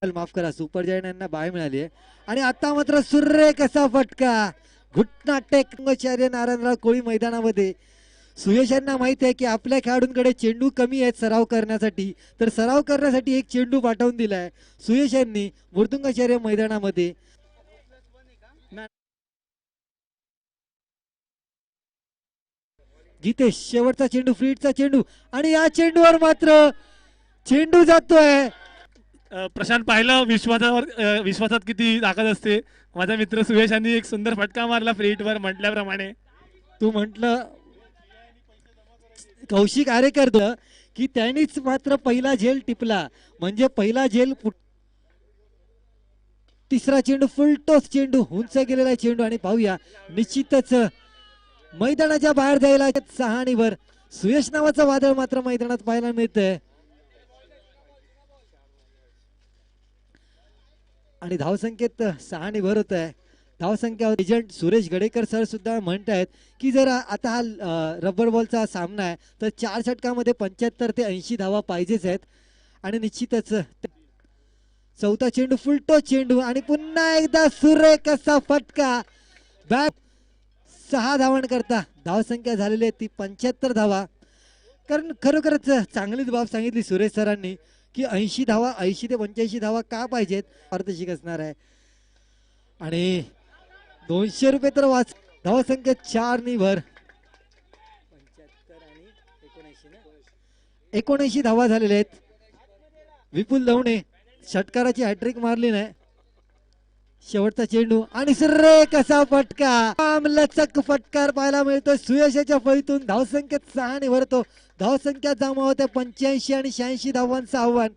माफ करा super giant यांना बाय मिळाली आहे आणि आता मात्र सुरेख असा फटका घुटना टेकचार्य नारायणराव कोळी मैदानामध्ये. सुयश यांना माहिती आहे की आपल्या खेळाडूंकडे चेंडू कमी आहेत सराव करण्यासाठी, तर सराव करण्यासाठी एक चेंडू पाठवून दिलाय सुयश यांनी मृदुंगाचार्य मैदानामध्ये. जितेश शेवटचा चेंडू फ्रीटचा चेंडू आणि या चेंडूवर मात्र चेंडू जातोय. प्रशांत पाहिलं विश्वासात किती ताकद असते. माझा मित्र सुयश यांनी एक सुंदर फटका मारला फ्रीटवर म्हटल्याप्रमाणे. तू म्हटलं कौशिक आरेकर की त्यांनीच मात्र पहिला झेल टिपला, म्हणजे पहिला झेल तिसरा चेंडू फुलटॉस चेंडू उंच गेलेला चेंडू आणि पाहूया निश्चितच मैदानाच्या बाहेर जायला सहाणीवर सुयश नावाचं वादळ मात्र मैदानात पाहायला मिळतंय. आणि धावसंख्येत सहाणीवर होत आहे. धावसंख्या एजंट सुरेश गडेकर सर सुद्धा म्हणतायत की जर आता हा रबर बॉलचा सामना आहे तर 4 षटकामध्ये 75 ते 80 धावा पाहिजेच आहेत. आणि निश्चितच चौथा चेंडू फुलटो चेंडू आणि पुन्हा एकदा सुरेख असा फटका. बॅट 6 धावां करता धावसंख्या झालेली आहे ती 75 धावा. कारण खरोखरच चांगलीच बाब सांगितली सुरेश सरांनी की 80 धावा 80 ते 85 धावा का पाहिजेत पारदर्शक असणार आहे. आणि 200 रुपये तर वाच. धावसंख्या 4 नि भर 75 आणि 79 धावा झालेल्या आहेत. विपुल दवणे षटकाराची हॅट्रिक मारली नाही. शेवटचा चेंडू आणि सुरेख असा फटका लचक फटकार पाहायला मिळतो सुयशाच्या फळीतून. धावसंख्येत 6 नि भरतो. धावसंख्या जमा होते 85 आणि 86 धावांचं आव्हान.